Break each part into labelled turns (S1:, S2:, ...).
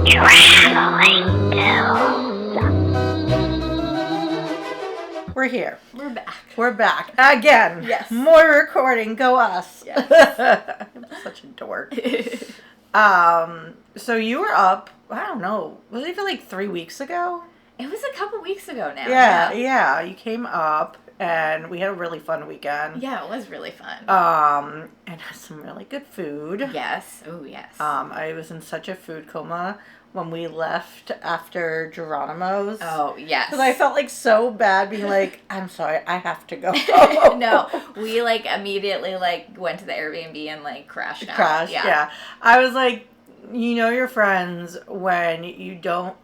S1: Traveling Pills.
S2: We're here.
S3: We're back.
S2: We're back. Again.
S3: Yes.
S2: More recording. Go us.
S3: Yes.
S2: I'm such a dork. So you were up, I don't know, was it even like 3 weeks ago?
S3: It was a couple weeks ago now.
S2: Yeah. You came up and we had a really fun weekend.
S3: Yeah, it was really fun.
S2: And had some really good food.
S3: Yes. Oh, yes.
S2: I was in such a food coma when we left after Geronimo's.
S3: Oh, yes.
S2: Because I felt like so bad being like, I'm sorry, I have to go.
S3: No, we immediately went to the Airbnb and crashed out.
S2: Yeah. I was like, you know your friends when you don't,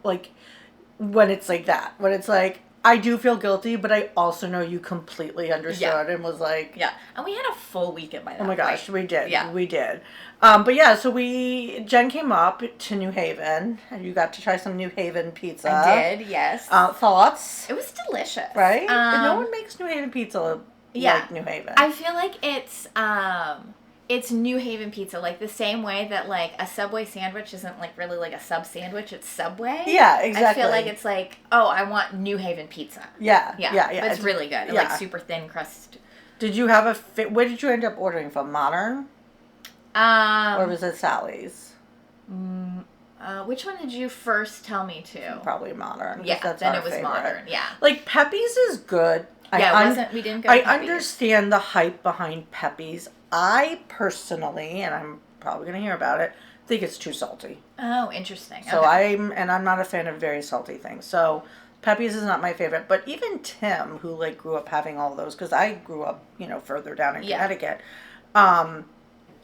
S2: when it's like that. When it's like, I do feel guilty, but I also know you completely understood and was like...
S3: Yeah, and we had a full weekend by that
S2: point. Oh my gosh, we did.
S3: Yeah.
S2: We did. But yeah, so Jen came up to New Haven, and you got to try some New Haven pizza.
S3: I did, yes.
S2: Thoughts?
S3: It was delicious.
S2: Right? But no one makes New Haven pizza like New Haven.
S3: I feel like it's New Haven pizza, the same way that a Subway sandwich isn't really a sub sandwich, it's Subway.
S2: Yeah, exactly.
S3: I feel like it's I want New Haven pizza.
S2: Yeah.
S3: But it's really good.
S2: Yeah.
S3: Super thin crust.
S2: Did you have where did you end up ordering from? Modern? Or was it Sally's?
S3: Which one did you first tell me to?
S2: Probably Modern.
S3: Yeah,
S2: that's
S3: then
S2: our
S3: it was
S2: favorite.
S3: Modern. Yeah.
S2: Pepe's is good.
S3: Yeah, it wasn't. We didn't go to Pepe's.
S2: I understand the hype behind Pepe's. I personally, and I'm probably going to hear about it, think it's too salty.
S3: Oh, interesting.
S2: So
S3: okay.
S2: I'm not a fan of very salty things. So Pepe's is not my favorite. But even Tim, who grew up having all those, because I grew up, further down in Connecticut,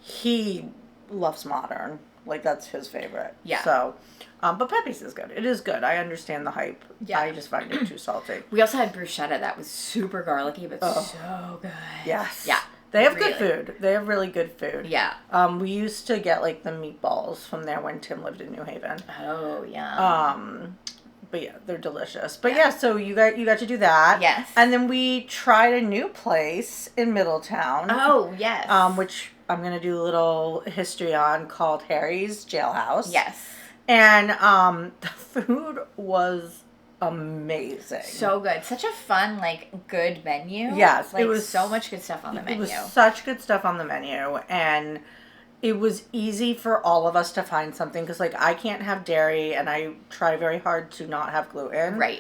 S2: he loves Modern. That's his favorite.
S3: Yeah.
S2: So, but Pepe's is good. It is good. I understand the hype.
S3: Yeah.
S2: I just find it too salty.
S3: We also had bruschetta that was super garlicky, but so good.
S2: Yes.
S3: Yeah.
S2: They have good food. They have really good food.
S3: Yeah.
S2: We used to get the meatballs from there when Tim lived in New Haven.
S3: Oh, yeah.
S2: But yeah, they're delicious. But yeah, so you got to do that.
S3: Yes.
S2: And then we tried a new place in Middletown.
S3: Oh, yes.
S2: Which I'm going to do a little history on, called Harrie's Jailhouse.
S3: Yes.
S2: And the food was amazing.
S3: So good. Such a fun, good menu.
S2: Yes.
S3: It was so much good stuff on the menu.
S2: It was such good stuff on the menu. And it was easy for all of us to find something. Because, I can't have dairy. And I try very hard to not have gluten.
S3: Right.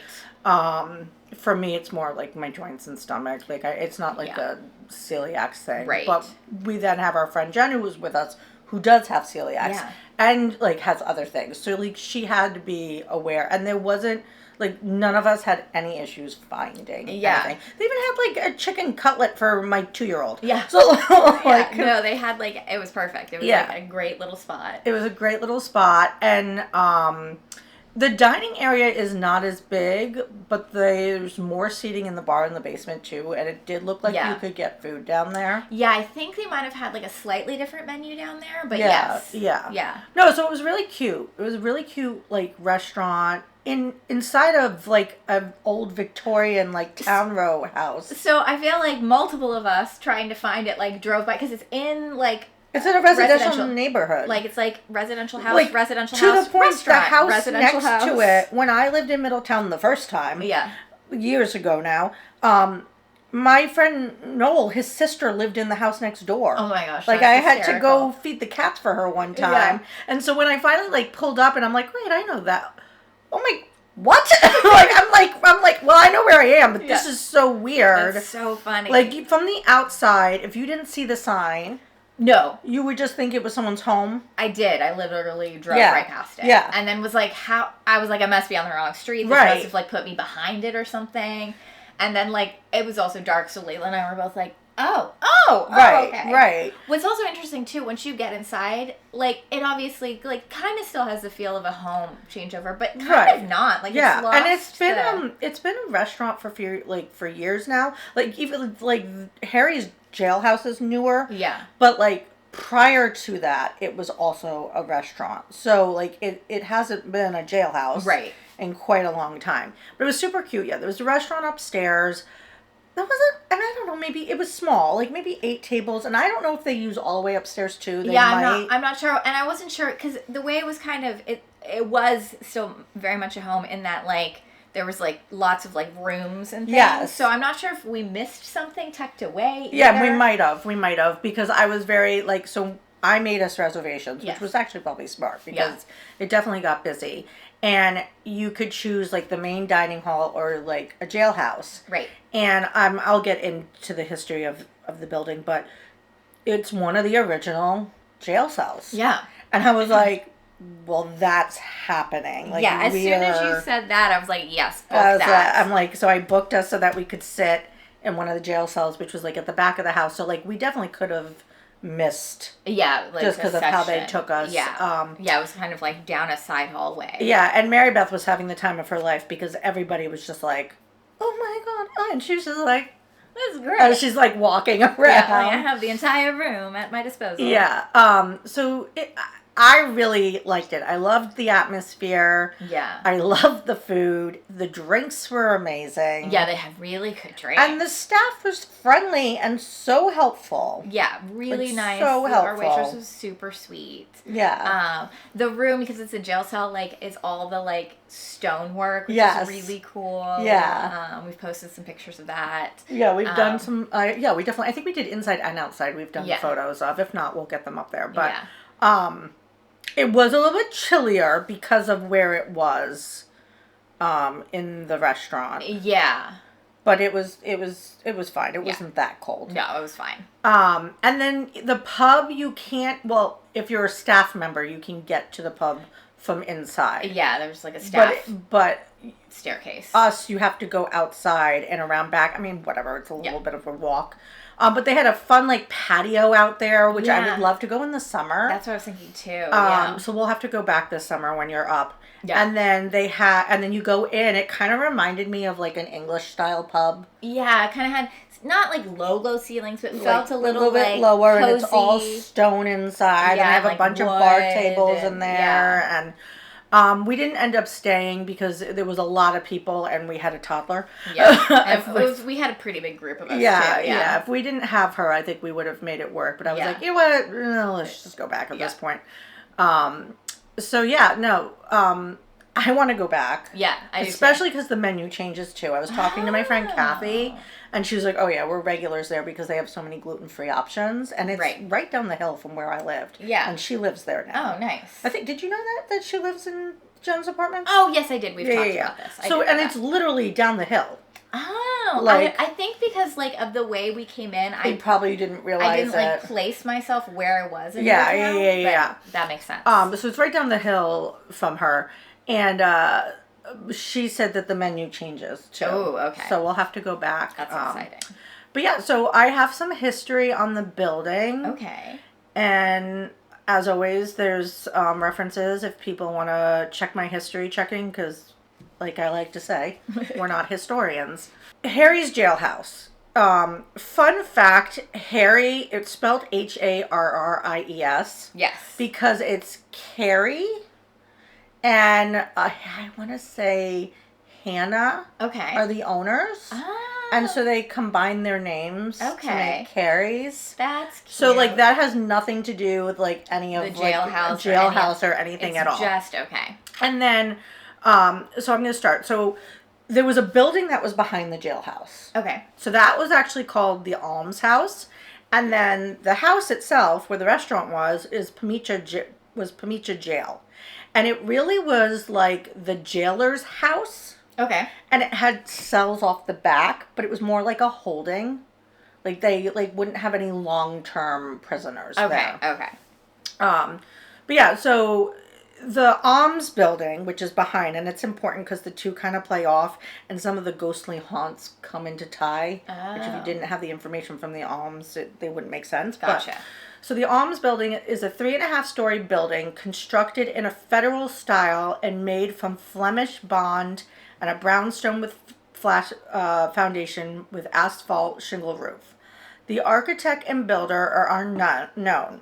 S2: For me, it's more my joints and stomach. It's not a celiac thing.
S3: Right.
S2: But we then have our friend Jen, who was with us, who does have celiacs.
S3: Yeah.
S2: And, has other things. So, she had to be aware. And there wasn't... none of us had any issues finding anything. They even had, a chicken cutlet for my 2-year-old.
S3: Yeah.
S2: So,
S3: no, they had, it was perfect. It was, a great little spot.
S2: It was a great little spot. And, the dining area is not as big, but there's more seating in the bar in the basement, too. And it did look like you could get food down there.
S3: Yeah, I think they might have had, a slightly different menu down there, but yes.
S2: Yeah. No, so it was really cute. It was a really cute, restaurant. Inside of an old Victorian town row house.
S3: So I feel like multiple of us trying to find it drove by because it's in
S2: it's in a residential neighborhood.
S3: It's residential house, residential
S2: to
S3: house,
S2: the point
S3: restaurant,
S2: the house
S3: residential
S2: next
S3: house.
S2: to it. When I lived in Middletown the first time, years ago now, my friend Noel, his sister lived in the house next door.
S3: Oh my gosh!
S2: I had to go feed the cats for her one time, and so when I finally pulled up and I'm like, wait, I know that. Oh my, what? I'm like, well, I know where I am, but this is so weird.
S3: It's so funny.
S2: From the outside, if you didn't see the sign,
S3: no,
S2: you would just think it was someone's home.
S3: I did. I literally drove right past it.
S2: Yeah.
S3: And then was how I was I must be on the wrong street. This must have put me behind it or something. And then it was also dark, so Layla and I were both okay.
S2: Right.
S3: What's also interesting too, once you get inside, it obviously kind of still has the feel of a home changeover, but kind of not. It's lost
S2: and it's been a restaurant for for years now. Even Harrie's Jailhouse is newer.
S3: Yeah.
S2: But prior to that, it was also a restaurant. So it hasn't been a jailhouse in quite a long time. But it was super cute. Yeah, there was a restaurant upstairs. That wasn't, and I don't know, maybe it was small, maybe 8 tables, and I don't know if they use all the way upstairs too.
S3: I'm not sure, and I wasn't sure, because the way it was kind of, it was still very much a home in that, like, there was, like, lots of, like, rooms and things.
S2: Yes.
S3: So I'm not sure if we missed something tucked away either.
S2: Yeah, we might have, because I was very, like, so I made us reservations, which was actually probably smart, because it definitely got busy. And you could choose, like, the main dining hall or, like, a jailhouse.
S3: Right.
S2: And I'll get into the history of the building, but it's one of the original jail cells.
S3: Yeah.
S2: And I was like, well, that's happening. Like,
S3: as soon as you said that, I was like, yes, book that.
S2: I'm like, so I booked us so that we could sit in one of the jail cells, which was, like, at the back of the house. So, like, we definitely could have missed.
S3: Yeah, like,
S2: just because of how they took us.
S3: Yeah. It was kind of, like, down a side hallway.
S2: Yeah, and Mary Beth was having the time of her life, because everybody was just like, oh my God. Oh, and she was just like,
S3: this is great.
S2: And she's, like, walking around.
S3: Yeah, I have the entire room at my disposal.
S2: Yeah. So I really liked it. I loved the atmosphere.
S3: Yeah.
S2: I loved the food. The drinks were amazing.
S3: Yeah, they had really good drinks.
S2: And the staff was friendly and so helpful.
S3: Yeah, really nice.
S2: So helpful.
S3: Our waitress was super sweet.
S2: Yeah.
S3: The room, because it's a jail cell, like, is all the, like, stonework, which is really cool.
S2: Yeah.
S3: We've posted some pictures of that.
S2: Yeah, we've done some, we definitely, I think we did inside and outside, we've done photos of. If not, we'll get them up there. But, it was a little bit chillier because of where it was, in the restaurant.
S3: Yeah.
S2: But it was fine. It wasn't that cold.
S3: No, it was fine.
S2: And then the pub, you can't, well, if you're a staff member, you can get to the pub from inside.
S3: Yeah, there's like a staff
S2: but
S3: staircase.
S2: Us, you have to go outside and around back. I mean, whatever, it's a little bit of a walk. But they had a fun, like, patio out there, which I would love to go in the summer.
S3: That's what I was thinking, too.
S2: So we'll have to go back this summer when you're up.
S3: Yeah.
S2: And then and then you go in. It kind of reminded me of, like, an English-style pub.
S3: Yeah, it kind of had, not, like, low ceilings, but it felt a little
S2: bit
S3: like,
S2: lower,
S3: cozy.
S2: and it's all stone inside.
S3: Yeah,
S2: and they have
S3: like
S2: a bunch of
S3: wood
S2: bar tables in there.
S3: Yeah.
S2: And we didn't end up staying because there was a lot of people and we had a toddler.
S3: Yeah. We had a pretty big group of us, too.
S2: Yeah. If we didn't have her, I think we would have made it work. But I was like, you know what? No, let's just go back at this point. So, I want to go back.
S3: Yeah, I do.
S2: Especially because the menu changes, too. I was talking to my friend Kathy, and she was like, oh, yeah, we're regulars there because they have so many gluten-free options. And it's right down the hill from where I lived.
S3: Yeah.
S2: And she lives there now.
S3: Oh, nice.
S2: I think, did you know that she lives in Jen's apartment?
S3: Oh, yes, I did. We've talked about this.
S2: It's literally down the hill.
S3: Oh, I think because, like, of the way we came in, I
S2: probably didn't realize
S3: I didn't, like, place myself where I was in
S2: Middletown,
S3: yeah. That makes sense.
S2: So it's right down the hill from her. And she said that the menu changes, too.
S3: Oh, okay.
S2: So we'll have to go back.
S3: That's exciting.
S2: But yeah, so I have some history on the building.
S3: Okay.
S2: And as always, there's references if people want to check my history checking, because, like I like to say, we're not historians. Harrie's Jailhouse. Fun fact, Harrie, it's spelled Harries.
S3: Yes.
S2: Because it's Carrie and I want to say Hannah are the owners.
S3: Oh.
S2: And so they combine their names to make Carrie's.
S3: That's cute.
S2: So, like, that has nothing to do with, like, any of,
S3: the jailhouse,
S2: jailhouse or anything at all.
S3: It's just okay.
S2: And then, so I'm going to start. So there was a building that was behind the jailhouse.
S3: Okay.
S2: So that was actually called the Alms House. And then the house itself, where the restaurant was Pemicha Jail. And it really was like the jailer's house.
S3: Okay.
S2: And it had cells off the back, but it was more like a holding. Like, they wouldn't have any long-term prisoners there.
S3: Okay.
S2: But yeah, so the Alms building, which is behind, and it's important because the two kind of play off, and some of the ghostly haunts come into tie.
S3: Oh.
S2: Which if you didn't have the information from the Alms, they wouldn't make sense.
S3: Gotcha.
S2: So the Alms building is a 3.5-story building constructed in a federal style and made from Flemish bond and a brownstone with flash foundation with asphalt shingle roof. The architect and builder are unknown.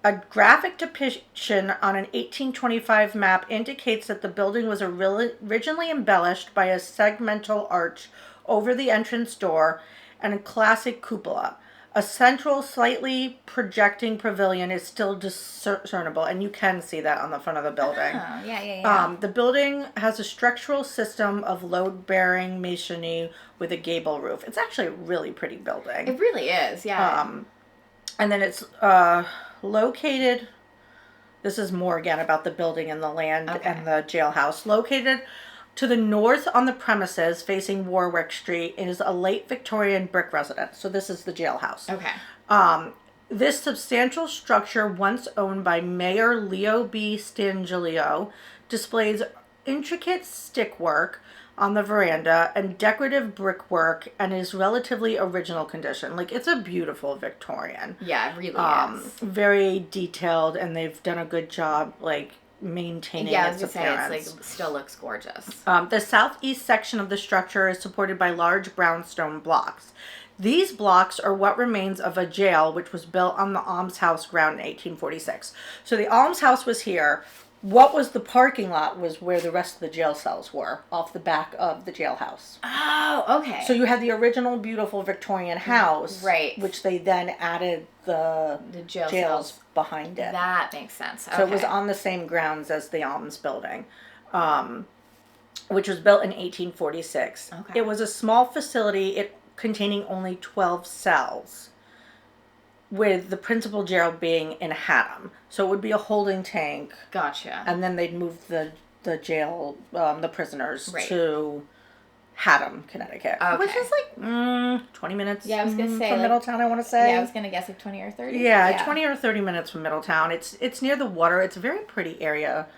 S2: A graphic depiction on an 1825 map indicates that the building was originally embellished by a segmental arch over the entrance door and a classic cupola. A central, slightly projecting pavilion is still discernible, and you can see that on the front of the building.
S3: Oh, yeah.
S2: The building has a structural system of load-bearing masonry with a gable roof. It's actually a really pretty building.
S3: It really is, yeah.
S2: And then it's located... This is more, again, about the building and the land and the jailhouse. Located to the north on the premises, facing Warwick Street, is a late Victorian brick residence. So this is the jailhouse.
S3: Okay.
S2: This substantial structure, once owned by Mayor Leo B. Stangilio, displays intricate stickwork on the veranda and decorative brickwork and is relatively original condition. Like, it's a beautiful Victorian.
S3: Yeah, it really is.
S2: Very detailed, and they've done a good job, like, maintaining its appearance.
S3: Say, it still looks gorgeous.
S2: The southeast section of the structure is supported by large brownstone blocks. These blocks are what remains of a jail which was built on the almshouse ground in 1846. So the almshouse was here. What was the parking lot was where the rest of the jail cells were, off the back of the jailhouse.
S3: Oh, okay.
S2: So you had the original beautiful Victorian house,
S3: right,
S2: which they then added the jails cells behind it.
S3: That makes sense. Okay.
S2: So it was on the same grounds as the Alms building, which was built in 1846.
S3: Okay.
S2: It was a small facility, containing only 12 cells, with the principal jail being in Haddam. So it would be a holding tank.
S3: Gotcha.
S2: And then they'd move the jail, the prisoners to Haddam, Connecticut.
S3: Okay.
S2: Which is like 20 minutes
S3: I was gonna say,
S2: from Middletown, I want to say.
S3: Yeah, I was going to guess like 20 or 30.
S2: Yeah, 20 or 30 minutes from Middletown. It's near the water. It's a very pretty area.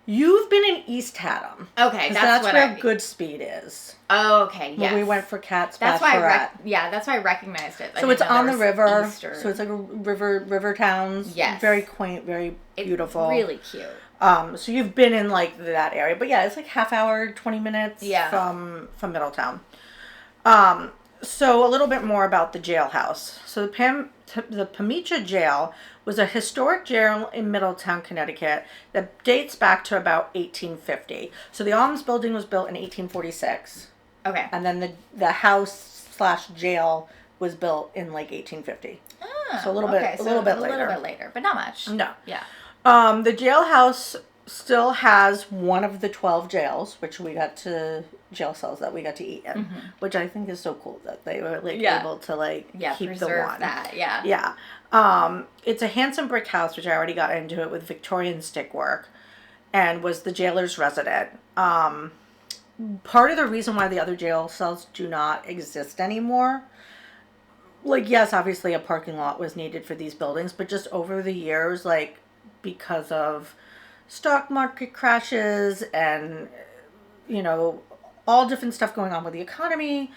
S2: You've been in East Haddam.
S3: Okay,
S2: that's where Goodspeed is.
S3: Oh, okay, yes.
S2: Where we went for Cat's
S3: that's
S2: Bachelorette.
S3: That's why I recognized it.
S2: So it's on the river. So it's like a river towns.
S3: Yes.
S2: Very quaint, very beautiful.
S3: Really cute.
S2: So you've been in like that area. But yeah, it's like half hour, 20 minutes from Middletown. So a little bit more about the jailhouse. So the Pemmicha Jail was a historic jail in Middletown, Connecticut that dates back to about 1850. So the Alms building was built in 1846.
S3: Okay.
S2: And then the house/jail was built in like 1850. So a little bit later.
S3: A little bit later, but not much.
S2: No.
S3: Yeah.
S2: The jailhouse still has one of the 12 jails, which we got to jail cells that we got to eat in, which I think is so cool that they were like able to like keep the one.
S3: That. Yeah.
S2: Yeah. It's a handsome brick house, which I already got into it, with Victorian stickwork, and was the jailer's resident. Part of the reason why the other jail cells do not exist anymore, like, yes, obviously a parking lot was needed for these buildings, but just over the years, like, because of stock market crashes and, you know, all different stuff going on with the economy,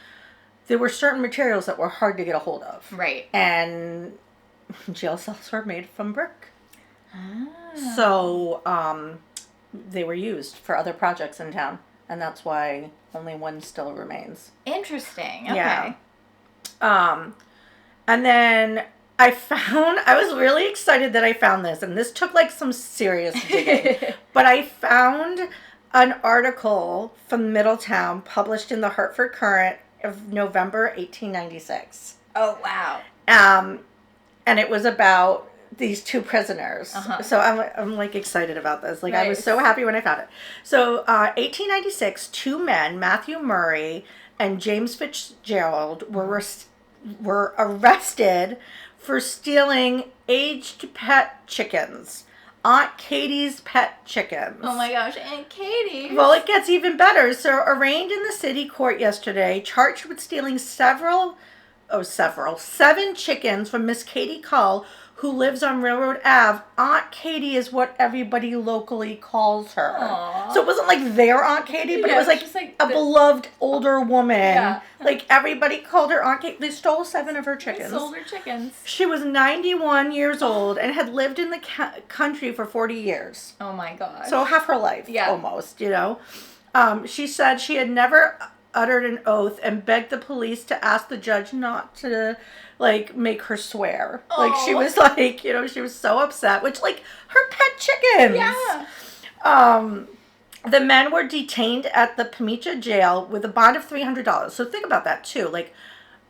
S2: there were certain materials that were hard to get a hold of.
S3: Right.
S2: And jail cells were made from brick.
S3: Ah.
S2: So they were used for other projects in town. And that's why only one still remains.
S3: Interesting. Okay.
S2: Yeah. And then I was really excited that I found this. And this took like some serious digging. But I found an article from Middletown published in the Hartford Courant of November 1896.
S3: Oh, wow.
S2: And it was about these two prisoners. So I'm like excited about this. Like, nice. I was so happy when I found it. So 1896, two men, Matthew Murray and James Fitzgerald, were arrested for stealing aged pet chickens. Aunt Katie's pet chickens.
S3: Oh my gosh, Aunt Katie.
S2: Well, it gets even better. So arraigned in the city court yesterday, charged with stealing seven chickens from Miss Katie Cull, who lives on Railroad Ave. Aunt Katie is what everybody locally calls her.
S3: Aww.
S2: So it wasn't like their Aunt Katie, but it was like a beloved older woman. Yeah. Like, everybody called her Aunt Katie. They stole 7 of her chickens.
S3: They sold her chickens.
S2: She was 91 years old and had lived in the country for 40 years.
S3: Oh my gosh.
S2: So half her life, almost, you know. She said she had never uttered an oath and begged the police to ask the judge not to, like, make her swear. Oh. Like, she was like, you know, she was so upset, which, like, her pet chickens.
S3: Yeah.
S2: The men were detained at the Pemmicha jail with a bond of $300. So think about that too. Like,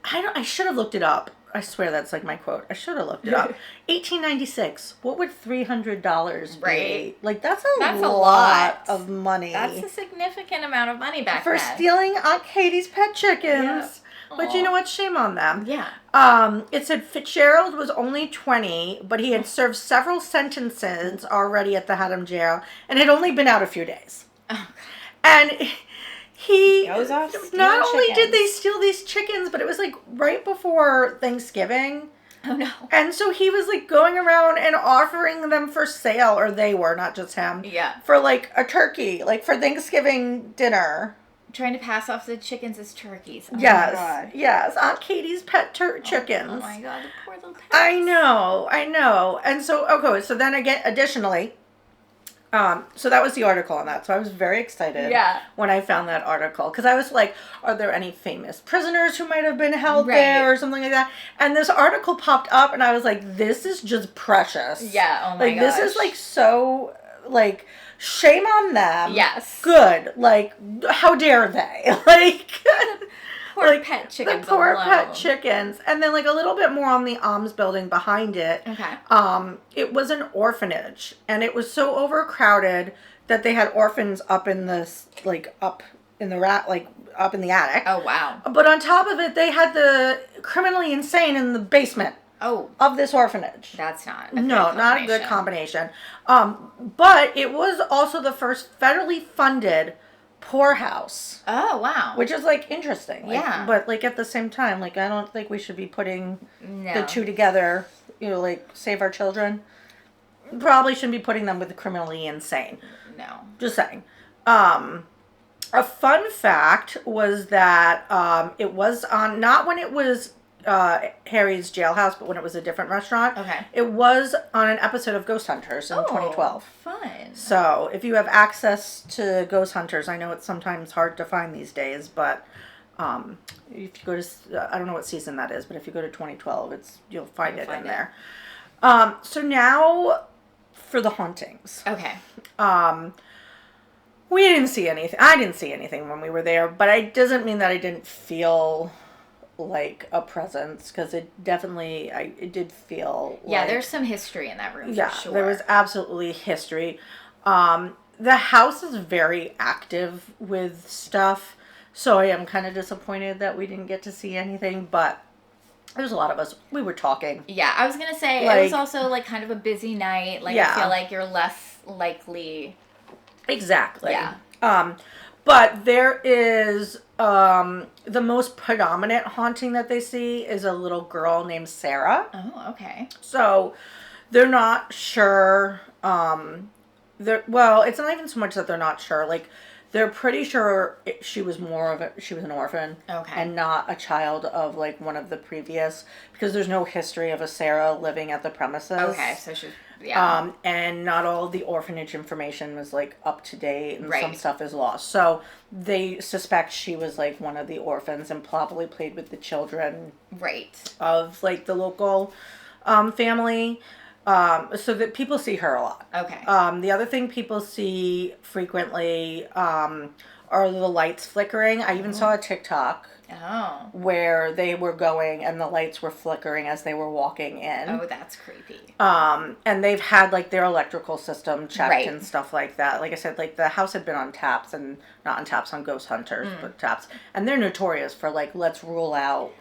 S2: I should have looked it up. I swear that's like my quote. I should have looked it up. 1896. What would $300 be?
S3: Right.
S2: Like, that's a
S3: lot
S2: lot of money.
S3: That's a significant amount of money back
S2: for
S3: then.
S2: stealing Aunt Katie's pet chickens.
S3: Yeah.
S2: But you know what? Shame on them.
S3: Yeah.
S2: It said Fitzgerald was only 20, but he had served several sentences already at the Haddam jail and had only been out a few days.
S3: Oh.
S2: And he
S3: goes off
S2: not only
S3: chickens.
S2: did they steal these chickens, but it was like right before Thanksgiving.
S3: Oh no.
S2: And so he was like going around and offering them for sale, or they were, not just him.
S3: Yeah.
S2: For like a turkey, like for Thanksgiving dinner.
S3: Trying to pass off the chickens as turkeys. Oh
S2: Yes.
S3: my God.
S2: Yes. Aunt Katie's pet chickens.
S3: Oh my God, the poor little pets.
S2: I know. And so, okay, so then again, additionally, so that was the article on that. So I was very excited when I found that article. Because I was like, are there any famous prisoners who might have been held there or something like that? And this article popped up and I was like, this is just precious.
S3: Yeah, oh my
S2: gosh. This is like so, like, shame on them.
S3: Yes.
S2: Good. Like, how dare they? Like...
S3: Poor like, pet chickens.
S2: The poor pet chickens. And then like a little bit more on the alms building behind it.
S3: Okay.
S2: It was an orphanage. And it was so overcrowded that they had orphans up in this, like up in the up in the attic.
S3: Oh, wow.
S2: But on top of it, they had the criminally insane in the basement.
S3: Oh.
S2: Of this orphanage.
S3: That's not
S2: not a good combination. But it was also the first federally funded poorhouse.
S3: Oh, wow.
S2: Which is like interesting. Like,
S3: yeah.
S2: But like at the same time, like I don't think we should be putting the two together, you know, like save our children. Probably shouldn't be putting them with the criminally insane.
S3: No.
S2: Just saying. A fun fact was that it was on, not when it was Harrie's Jailhouse, but when it was a different restaurant.
S3: Okay.
S2: It was on an episode of Ghost Hunters in 2012.
S3: Fun.
S2: So if you have access to Ghost Hunters, I know it's sometimes hard to find these days, but if you go to, I don't know what season that is, but if you go to 2012, you'll find it in there. So now for the hauntings.
S3: Okay.
S2: We didn't see anything. I didn't see anything when we were there, but it doesn't mean that I didn't feel like a presence, because it did feel like,
S3: there's some history in that room for sure.
S2: There was absolutely history. The house is very active with stuff, so I am kind of disappointed that we didn't get to see anything, but there's a lot of us. We were talking.
S3: Yeah, I was gonna say, it was also like kind of a busy night. Like, I feel like you're less likely.
S2: Exactly.
S3: Yeah.
S2: But there is, the most predominant haunting that they see is a little girl named Sarah.
S3: Oh, okay.
S2: So they're not sure, well, it's not even so much that they're not sure. Like, they're pretty sure she was an orphan. Okay. And not a child of, like, one of the previous, because there's no history of a Sarah living at the premises.
S3: Okay, so she's, yeah.
S2: And not all the orphanage information was, like, up to date, and some stuff is lost. So they suspect she was, like, one of the orphans and probably played with the children.
S3: Right.
S2: Of, like, the local family. So that people see her a lot.
S3: Okay.
S2: The other thing people see frequently are the lights flickering. I even saw a TikTok where they were going and the lights were flickering as they were walking in.
S3: Oh, that's creepy.
S2: And they've had like their electrical system checked and stuff like that. Like I said, like the house had been on taps, and not on taps on Ghost Hunters, but taps. And they're notorious for like, let's rule out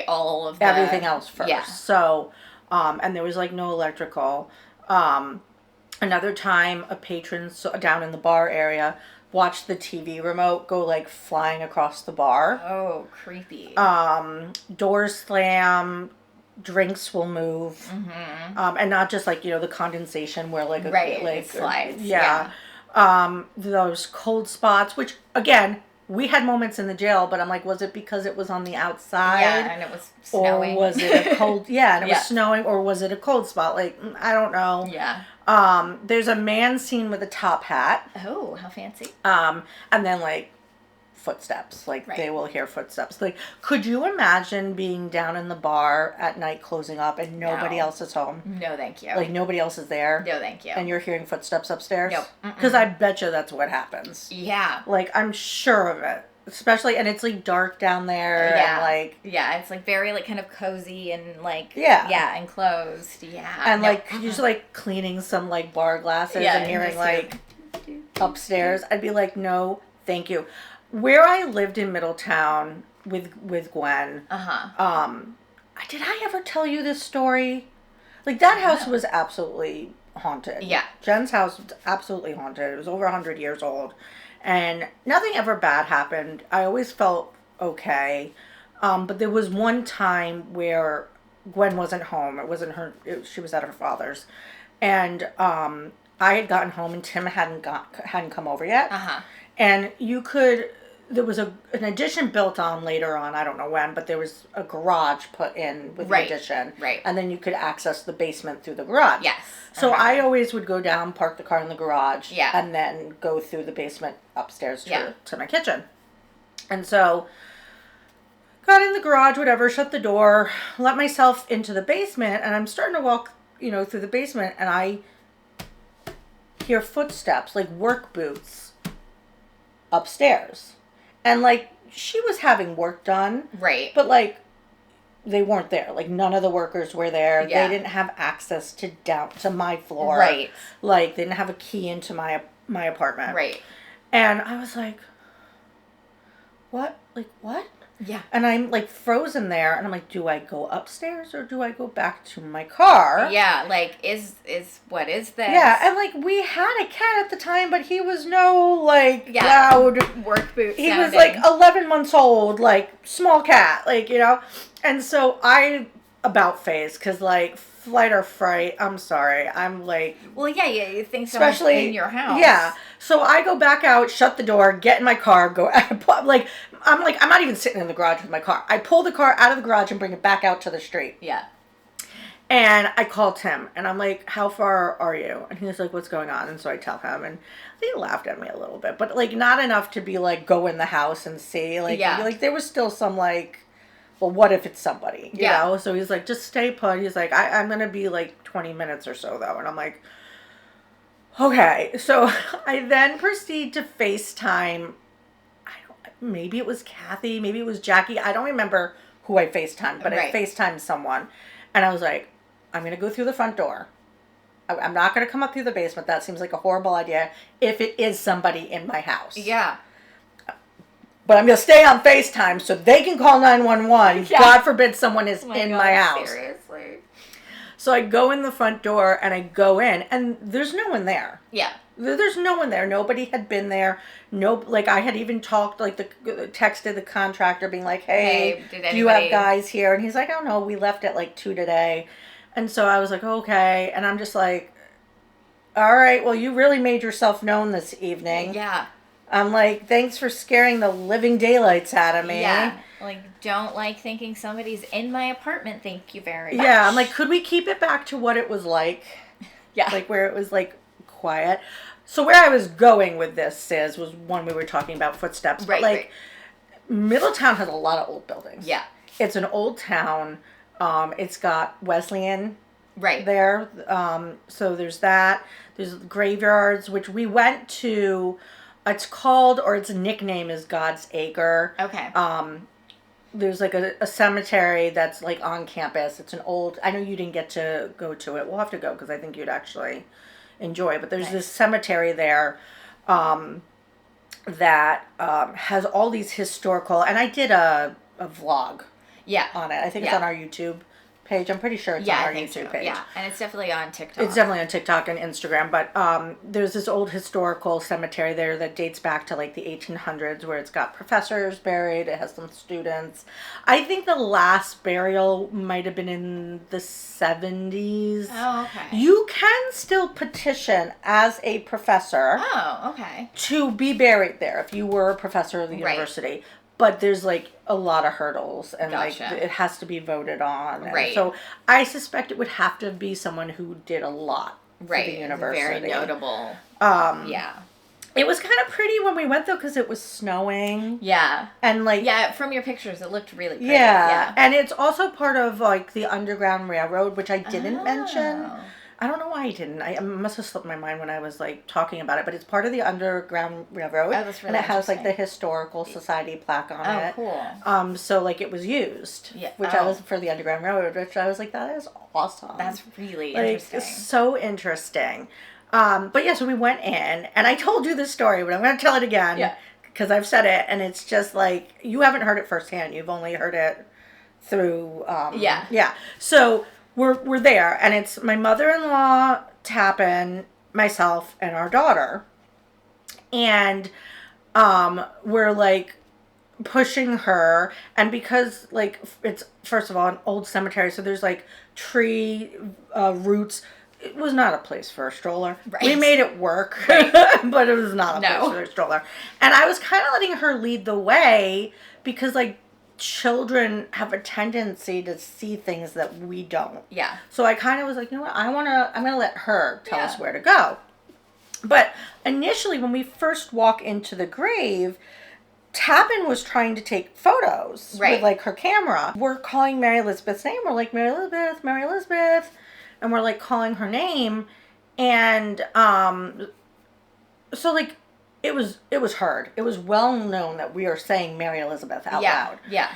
S3: all of
S2: everything else first.
S3: Yeah.
S2: So, and there was like no electrical. Another time, a patron down in the bar area watched the TV remote go like flying across the bar.
S3: Oh, creepy.
S2: Doors slam, drinks will move, and not just like, you know, the condensation where like
S3: it slides.
S2: Those cold spots, which again, we had moments in the jail, but I'm like, was it because it was on the outside?
S3: Yeah, and it was snowing.
S2: Or was it a cold, it was snowing, or was it a cold spot? Like, I don't know.
S3: Yeah.
S2: There's a man seen with a top hat.
S3: Oh, how fancy.
S2: And then, like, footsteps. Like, they will hear footsteps. Like, could you imagine being down in the bar at night closing up and nobody else is home?
S3: No, thank you.
S2: Like, nobody else is there?
S3: No, thank you.
S2: And you're hearing footsteps upstairs?
S3: Nope.
S2: Because I bet you that's what happens.
S3: Yeah.
S2: Like, I'm sure of it. especially, and it's like dark down there.
S3: Yeah.
S2: And like,
S3: yeah, it's like very like kind of cozy and like,
S2: yeah.
S3: Yeah, enclosed. Yeah.
S2: And like, you're just like cleaning some like bar glasses and hearing like upstairs. I'd be like, no, thank you. Where I lived in Middletown with Gwen, did I ever tell you this story? Like, that house was absolutely haunted.
S3: Yeah.
S2: Jen's house was absolutely haunted. It was over 100 years old. And nothing ever bad happened. I always felt okay. But there was one time where Gwen wasn't home. It wasn't her. She was at her father's. And I had gotten home and Tim hadn't come over yet. And there was an addition built on later on, I don't know when, but there was a garage put in with the addition.
S3: Right.
S2: And then you could access the basement through the garage.
S3: Yes.
S2: So I always would go down, park the car in the garage,
S3: Yeah.
S2: and then go through the basement upstairs to my kitchen. And so got in the garage, whatever, shut the door, let myself into the basement, and I'm starting to walk, through the basement, and I hear footsteps, like work boots, upstairs. And, like, she was having work done.
S3: Right.
S2: But, like, they weren't there. Like, none of the workers were there.
S3: Yeah.
S2: They didn't have access to my floor.
S3: Right.
S2: Like, they didn't have a key into my apartment.
S3: Right.
S2: And I was like, what? Like, what?
S3: Yeah.
S2: And I'm, like, frozen there. And I'm like, do I go upstairs or do I go back to my car?
S3: Yeah, like, what is this?
S2: Yeah, and, like, we had a cat at the time, but he was no, like, loud
S3: work boot
S2: He
S3: sounding.
S2: was, like, 11 months old, like, small cat, like, And so I about face, because, like, flight or fright, I'm sorry. I'm, like...
S3: Well, yeah, you think someone's in your house.
S2: Yeah. So I go back out, shut the door, get in my car, go... I'm not even sitting in the garage with my car. I pull the car out of the garage and bring it back out to the street.
S3: Yeah.
S2: And I called Tim, and I'm like, how far are you? And he was like, what's going on? And so I tell him, and he laughed at me a little bit, but, like, not enough to be, like, go in the house and see. Like, like there was still some, like, well, what if it's somebody, you know? So he's like, just stay put. He's like, I'm going to be, like, 20 minutes or so, though. And I'm like, okay. So I then proceed to FaceTime. Maybe it was Kathy, maybe it was Jackie. I don't remember who I FaceTimed, but I FaceTimed someone. And I was like, I'm going to go through the front door. I'm not going to come up through the basement. That seems like a horrible idea if it is somebody in my house.
S3: Yeah.
S2: But I'm going to stay on FaceTime so they can call 911.
S3: Yeah.
S2: God forbid someone is in my house.
S3: Seriously.
S2: So I go in the front door and I go in and there's no one there.
S3: Yeah.
S2: There's no one there. Nobody had been there. I had even talked, like, texted the contractor being like, hey, do you have guys here? And he's like, oh, no, we left at, like, 2 today. And so I was like, okay. And I'm just like, all right, well, you really made yourself known this evening.
S3: Yeah.
S2: I'm like, thanks for scaring the living daylights out of me.
S3: Yeah. Like, don't like thinking somebody's in my apartment. Thank you very much.
S2: Yeah. I'm like, could we keep it back to what it was like?
S3: Yeah.
S2: Like, where it was, like, quiet. So where I was going with this was when we were talking about footsteps. But, like, Middletown has a lot of old buildings.
S3: Yeah.
S2: It's an old town. It's got Wesleyan there. So there's that. There's graveyards, which we went to. It's called, or its nickname is God's Acre.
S3: Okay.
S2: There's, like, a cemetery that's, like, on campus. It's an old... I know you didn't get to go to it. We'll have to go because I think you'd actually enjoy. But there's this cemetery there that has all these historical... And I did a vlog on it. I think it's on our YouTube page. I'm pretty sure it's on our YouTube page.
S3: Yeah, and it's definitely on TikTok.
S2: It's definitely on TikTok and Instagram. But there's this old historical cemetery there that dates back to, like, the 1800s where it's got professors buried. It has some students. I think the last burial might have been in the 70s.
S3: Oh, okay.
S2: You can still petition as a professor to be buried there if you were a professor of the university. But there's, like, a lot of hurdles, and, like, it has to be voted on. And so I suspect it would have to be someone who did a lot for the university.
S3: Very notable.
S2: Yeah. It was kind of pretty when we went, though, because it was snowing.
S3: Yeah.
S2: And, like...
S3: Yeah, from your pictures, it looked really pretty.
S2: Yeah. And it's also part of, like, the Underground Railroad, which I didn't mention. I don't know why I didn't. I must have slipped my mind when I was like talking about it, but it's part of the Underground Railroad.
S3: Oh, that's really
S2: and it has like the Historical Society plaque on it.
S3: Oh, cool.
S2: So like it was used,
S3: Yeah.
S2: which I was for the Underground Railroad, which I was like, that is awesome.
S3: That's really
S2: like,
S3: interesting.
S2: So interesting. But yeah, so we went in, and I told you this story, but I'm going to tell it again.
S3: Yeah.
S2: Because I've said it, and it's just like, you haven't heard it firsthand. You've only heard it through, Yeah. So we're there, and it's my mother-in-law, Tappan, myself, and our daughter. And we're like pushing her, and because like it's first of all an old cemetery, so there's like tree roots. It was not a place for a stroller.
S3: Right.
S2: We made it work,
S3: right.
S2: but it was not a place for a stroller. And I was kind of letting her lead the way because like children have a tendency to see things that we don't.
S3: Yeah.
S2: So I kind of was like, you know what, I'm gonna let her tell us where to go. But initially, when we first walk into the grave, Tappan was trying to take photos with like her camera. We're calling Mary Elizabeth's name. We're like, Mary Elizabeth, Mary Elizabeth. And we're like calling her name. And so like it was heard. It was well known that we are saying Mary Elizabeth out loud.
S3: Yeah.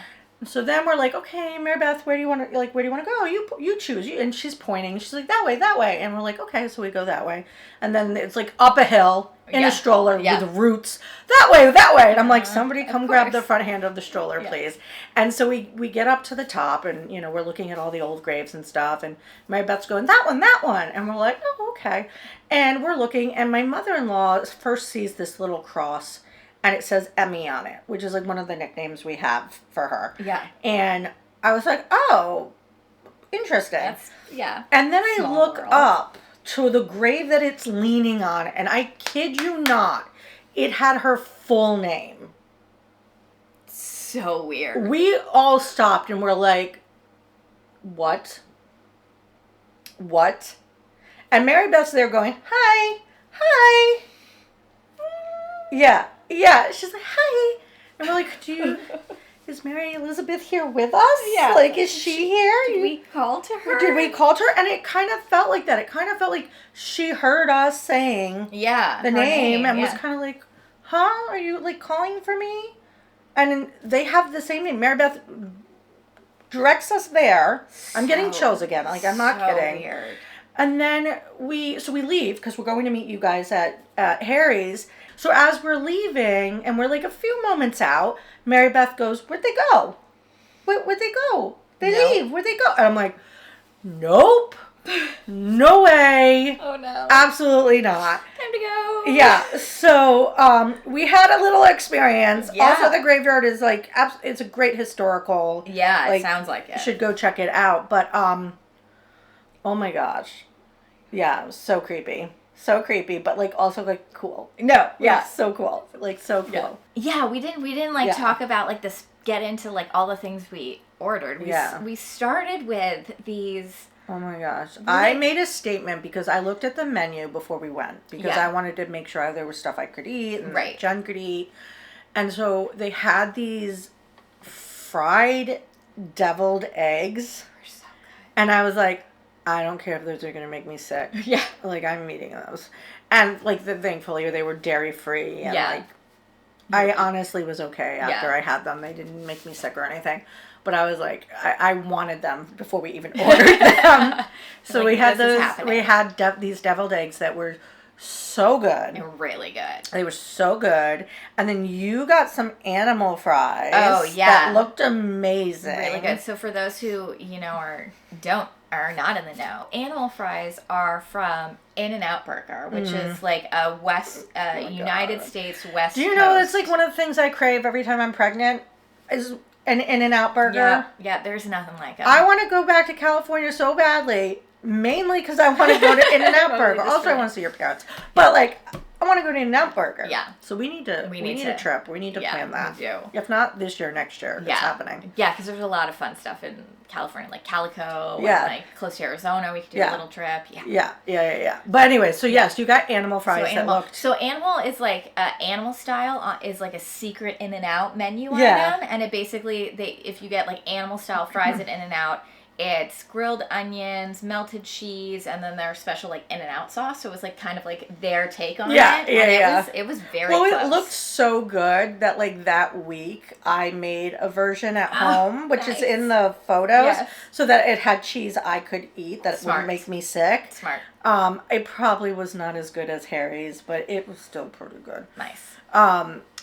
S2: So then we're like, okay, Mary Beth, where do you want to go? You choose. And she's pointing. She's like, that way. And we're like, okay, so we go that way. And then it's like up a hill in a stroller with roots. That way. And I'm like, somebody come grab the front hand of the stroller, please. And so we get up to the top, and, you know, we're looking at all the old graves and stuff. And Mary Beth's going, that one. And we're like, oh, okay. And we're looking, and my mother-in-law first sees this little cross, and it says Emmy on it, which is like one of the nicknames we have for her.
S3: Yeah.
S2: And I was like, oh, interesting.
S3: Yeah.
S2: And then I look up to the grave that it's leaning on, and I kid you not, it had her full name.
S3: So weird.
S2: We all stopped and were like, what? And Mary Beth's there going, hi. Yeah, she's like, hi. And we're like, is Mary Elizabeth here with us?
S3: Yeah.
S2: Like, is she here?
S3: Did we call to her?
S2: And it kind of felt like that. It kind of felt like she heard us saying the name and was kind of like, huh? Are you, like, calling for me? And they have the same name. Mary Beth directs us there. I'm getting chills again. Like, I'm not kidding.
S3: Weird.
S2: And then we leave because we're going to meet you guys at Harrie's. So as we're leaving, and we're like a few moments out, Mary Beth goes, where'd they go? Where'd they go? They leave. Where'd they go? And I'm like, nope. No way.
S3: Oh, no.
S2: Absolutely not.
S3: Time to go.
S2: Yeah. So we had a little experience.
S3: Yeah.
S2: Also, the graveyard is like, it's a great historical.
S3: Yeah, it sounds like it.
S2: You should go check it out. But, oh my gosh. Yeah, it was so creepy. So creepy, but like also like cool.
S3: No,
S2: yeah, so cool. Like so cool.
S3: Yeah, we didn't like talk about like this. Get into like all the things we ordered. We started with these.
S2: Oh my gosh, I made a statement because I looked at the menu before we went because I wanted to make sure there was stuff I could eat and Jen could eat, and so they had these fried deviled eggs.
S3: They're so good.
S2: And I was like, I don't care if those are going to make me sick.
S3: Yeah.
S2: Like, I'm eating those. And, like, thankfully, they were dairy-free. And, like, I honestly was okay after I had them. They didn't make me sick or anything. But I was like, I wanted them before we even ordered them. So we had these deviled eggs that were so good.
S3: They were really good.
S2: They were so good. And then you got some animal fries.
S3: Oh, yeah.
S2: That looked amazing.
S3: Really good. So for those who, you know, are not in the know, animal fries are from In-N-Out Burger, which is like a United States West
S2: Do you know it's like one of the things I crave every time I'm pregnant is an In-N-Out Burger?
S3: Yeah, there's nothing like it.
S2: I want to go back to California so badly. Mainly because I want to go to In-N-Out Burger. Also, I want to see your parents. But, like, I want to go to In-N-Out Burger.
S3: Yeah.
S2: So we need a trip. We need to plan that.
S3: We do.
S2: If not this year, next year. It's happening.
S3: Yeah, because there's a lot of fun stuff in California, like Calico. And, like, close to Arizona. We could do a little trip.
S2: Yeah. But anyway, so yes, you got animal fries
S3: So animal is like, animal style is like a secret In-N-Out menu item. And it basically, if you get, like, animal style fries at In-N-Out, It's grilled onions, melted cheese, and then their special like In-N-Out sauce. So it was like kind of like their take on it.
S2: Yeah.
S3: And it was very close.
S2: It looked so good that like that week I made a version at home, which is in the photos, so that it had cheese I could eat that wouldn't make me sick.
S3: Smart.
S2: It probably was not as good as Harrie's, but it was still pretty good.
S3: Nice.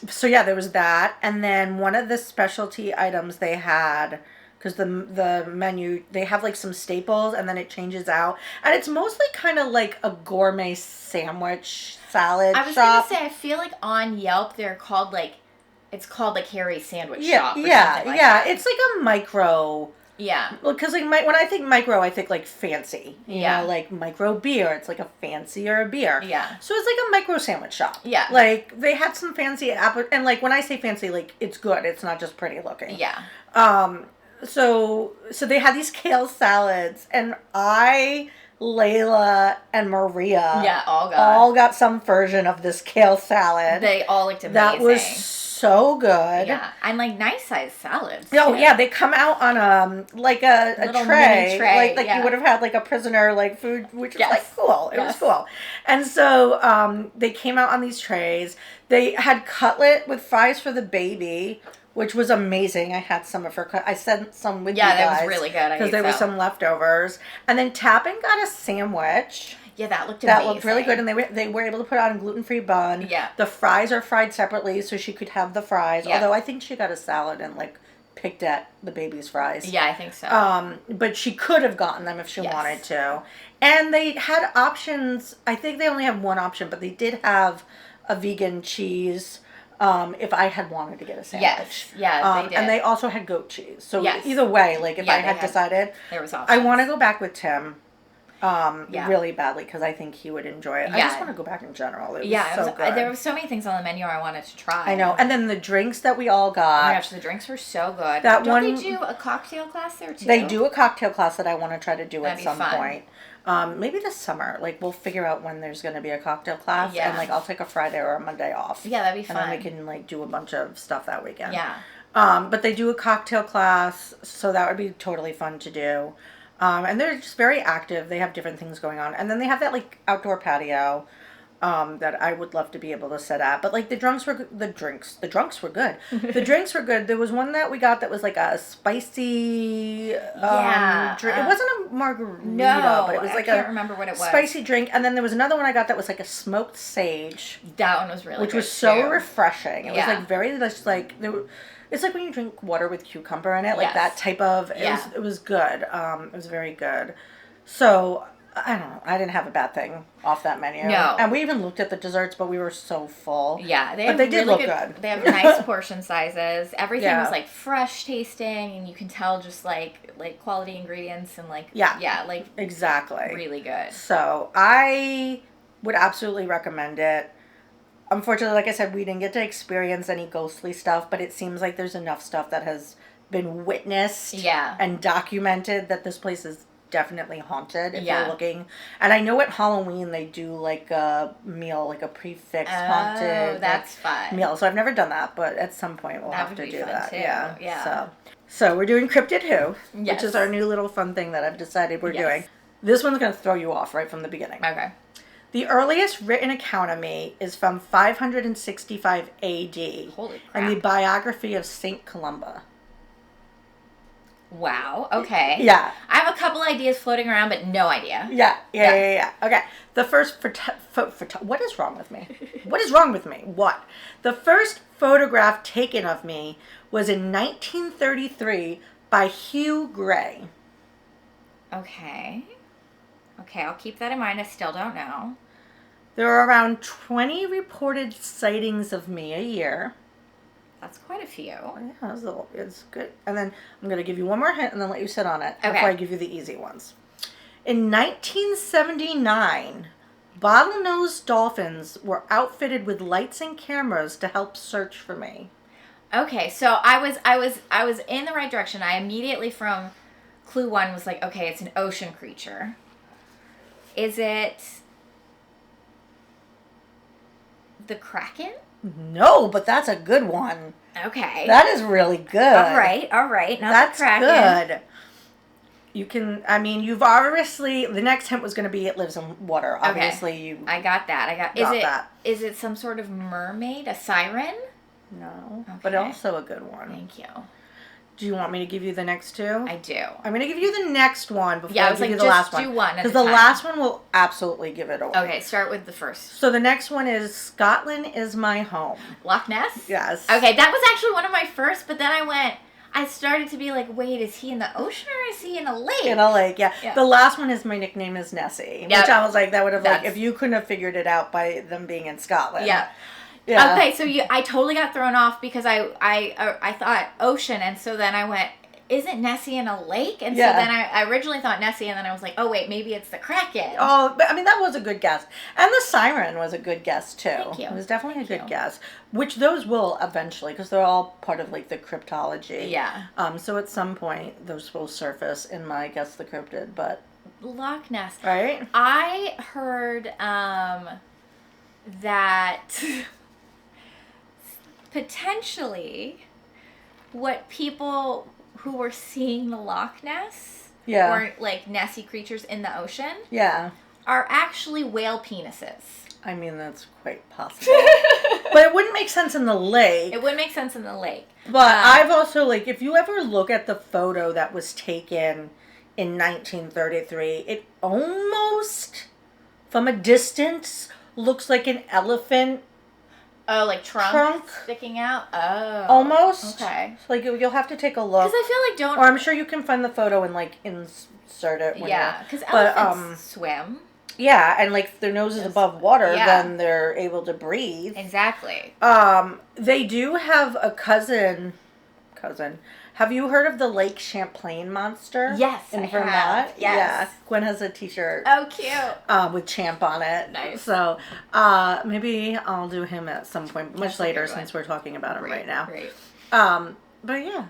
S2: So yeah, there was that, and then one of the specialty items they had, because the menu, they have like some staples and then it changes out, and it's mostly kind of like a gourmet sandwich salad shop.
S3: I was gonna say, I feel like on Yelp they're called like, it's called like Harrie's Sandwich Shop or something like that.
S2: It's like a micro.
S3: Yeah.
S2: Well, because like when I think micro, I think like fancy. You know, like micro beer. It's like a fancier beer. Yeah. So it's like a micro sandwich shop. Yeah. Like they had some fancy and like when I say fancy, like it's good. It's not just pretty looking. Yeah. So they had these kale salads, and Layla, and Maria all got some version of this kale salad.
S3: They all looked amazing.
S2: That was so good.
S3: Yeah, and like nice sized salads.
S2: Oh yeah, they come out on like a tray, like you would have had like a prisoner like food, which was like cool. It was cool. And so they came out on these trays. They had cutlet with fries for the baby, which was amazing. I had some of her. I sent some with you guys.
S3: Yeah, that was really good.
S2: Because there were some leftovers. And then Tappan got a sandwich.
S3: Yeah, that looked amazing.
S2: That looked really good, and they were able to put on a gluten-free bun. Yeah. The fries are fried separately, so she could have the fries. Yeah. Although I think she got a salad and like picked at the baby's fries.
S3: Yeah, I think so.
S2: But she could have gotten them if she wanted to. And they had options. I think they only have one option, but they did have a vegan cheese. If I had wanted to get a sandwich.
S3: Yes, they did.
S2: And they also had goat cheese. So either way, like if I had decided,
S3: there was options.
S2: I want to go back with Tim. Really badly, because I think he would enjoy it. I just want to go back in general. It was so good.
S3: There were so many things on the menu I wanted to try.
S2: I know. And then the drinks that we all got.
S3: Oh my gosh, the drinks were so good. Don't they do a cocktail class there too?
S2: They do a cocktail class that I want to try to do at some point. Maybe this summer. Like, we'll figure out when there's going to be a cocktail class. Yeah. And, like, I'll take a Friday or a Monday off.
S3: Yeah, that'd be fun.
S2: And then we can, like, do a bunch of stuff that weekend. Yeah. But they do a cocktail class, so that would be totally fun to do. And they're just very active. They have different things going on. And then they have that, like, outdoor patio that I would love to be able to sit at. But, like, the drunks were good. The drinks were good. The drinks were good. There was one that we got that was, like, a spicy drink. It wasn't a margarita, but it was, like,
S3: I can't remember what it was.
S2: Spicy drink. And then there was another one I got that was, like, a smoked sage.
S3: That one was really good,
S2: which was so refreshing. It was, like, very, just, like... It's like when you drink water with cucumber in it, like that type of. It was good. It was very good. So I don't know. I didn't have a bad thing off that menu. No. And we even looked at the desserts, but we were so full.
S3: Yeah,
S2: they did look good.
S3: They have nice portion sizes. Everything was like fresh tasting, and you can tell just like quality ingredients and like like
S2: exactly
S3: really good.
S2: So I would absolutely recommend it. Unfortunately, like I said, we didn't get to experience any ghostly stuff, but it seems like there's enough stuff that has been witnessed and documented that this place is definitely haunted if you're looking. And I know at Halloween they do like a meal, like a prefix haunted
S3: fun.
S2: meal. So I've never done that, but at some point we'll have to do that.
S3: Too. Yeah.
S2: So we're doing Cryptid Who, which is our new little fun thing that I've decided we're doing. This one's going to throw you off right from the beginning.
S3: Okay.
S2: The earliest written account of me is from 565 A.D.
S3: Holy crap.
S2: And the biography of Saint Columba.
S3: Wow. Okay.
S2: Yeah.
S3: I have a couple ideas floating around, but no idea.
S2: Yeah. Okay. The first what is wrong with me? What is wrong with me? What? The first photograph taken of me was in 1933 by Hugh Gray.
S3: Okay. Okay, I'll keep that in mind. I still don't know.
S2: There are around 20 reported sightings of me a year.
S3: That's quite a few.
S2: Yeah, it's good. And then I'm going to give you one more hint and then let you sit on it before I give you the easy ones. In 1979, bottlenose dolphins were outfitted with lights and cameras to help search for me.
S3: Okay, so I was in the right direction. I immediately from clue 1 was like, okay, it's an ocean creature. Is it the Kraken?
S2: No, but that's a good one.
S3: Okay.
S2: That is really good.
S3: All right. Not the Kraken.
S2: That's good. You can, I mean, you've obviously, the next hint was going to be it lives in water. Obviously,
S3: I got that.
S2: that.
S3: Is it some sort of mermaid? A siren?
S2: No.
S3: Okay.
S2: But also a good one.
S3: Thank you.
S2: Do you want me to give you the next two?
S3: I do.
S2: I'm going to give you the next one before
S3: I
S2: I
S3: was
S2: give
S3: like,
S2: you the last
S3: just
S2: one.
S3: do one at a
S2: Because the
S3: time.
S2: last one will absolutely give it away.
S3: Okay, start with the first.
S2: So the next one is Scotland is my home.
S3: Loch Ness?
S2: Yes.
S3: Okay, that was actually one of my first, but then I started to be like, wait, is he in the ocean or is he in a lake?
S2: In a lake, yeah. The last one is my nickname is Nessie. Which I was like, that would have, like, if you couldn't have figured it out by them being in Scotland.
S3: Yeah.
S2: Yeah.
S3: Okay, so I totally got thrown off because I thought ocean, and so then I went, isn't Nessie in a lake? And so then I originally thought Nessie, and then I was like, oh wait, maybe it's the Kraken.
S2: Oh, but I mean, that was a good guess. And the siren was a good guess, too.
S3: Thank you.
S2: It was definitely a good guess. Which those will eventually, because they're all part of, like, the cryptology.
S3: Yeah.
S2: So at some point, those will surface in my Guess the Cryptid, but...
S3: Loch Ness.
S2: Right?
S3: I heard that potentially what people who were seeing the Loch Ness or like Nessie creatures in the ocean are actually whale penises.
S2: I mean, that's quite possible. But it wouldn't make sense in the lake.
S3: It would make sense in the lake.
S2: But I've also, like, if you ever look at the photo that was taken in 1933, it almost, from a distance, looks like an elephant.
S3: Oh, like trunk sticking out? Oh.
S2: Almost.
S3: Okay.
S2: So, like, you'll have to take a look.
S3: Because I feel like
S2: Or I'm sure you can find the photo and, like, insert it.
S3: Because elephants swim.
S2: Yeah, and, like, their nose is above water, then they're able to breathe.
S3: Exactly.
S2: They do have a cousin. Have you heard of the Lake Champlain monster?
S3: Yes,
S2: in
S3: I
S2: Vermont.
S3: have. Yes.
S2: Yeah, Gwen has a T-shirt.
S3: Oh, cute.
S2: With Champ on it.
S3: Nice.
S2: So, maybe I'll do him at some point, much later, since we're talking about him right now.
S3: Great.
S2: But yeah.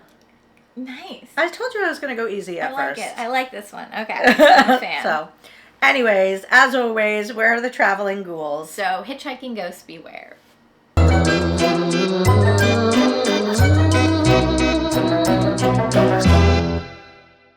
S3: Nice.
S2: I told you I was going to go easy at first.
S3: I like this one. Okay. I'm a fan.
S2: So, anyways, as always, where are the traveling ghouls?
S3: So, hitchhiking ghosts beware.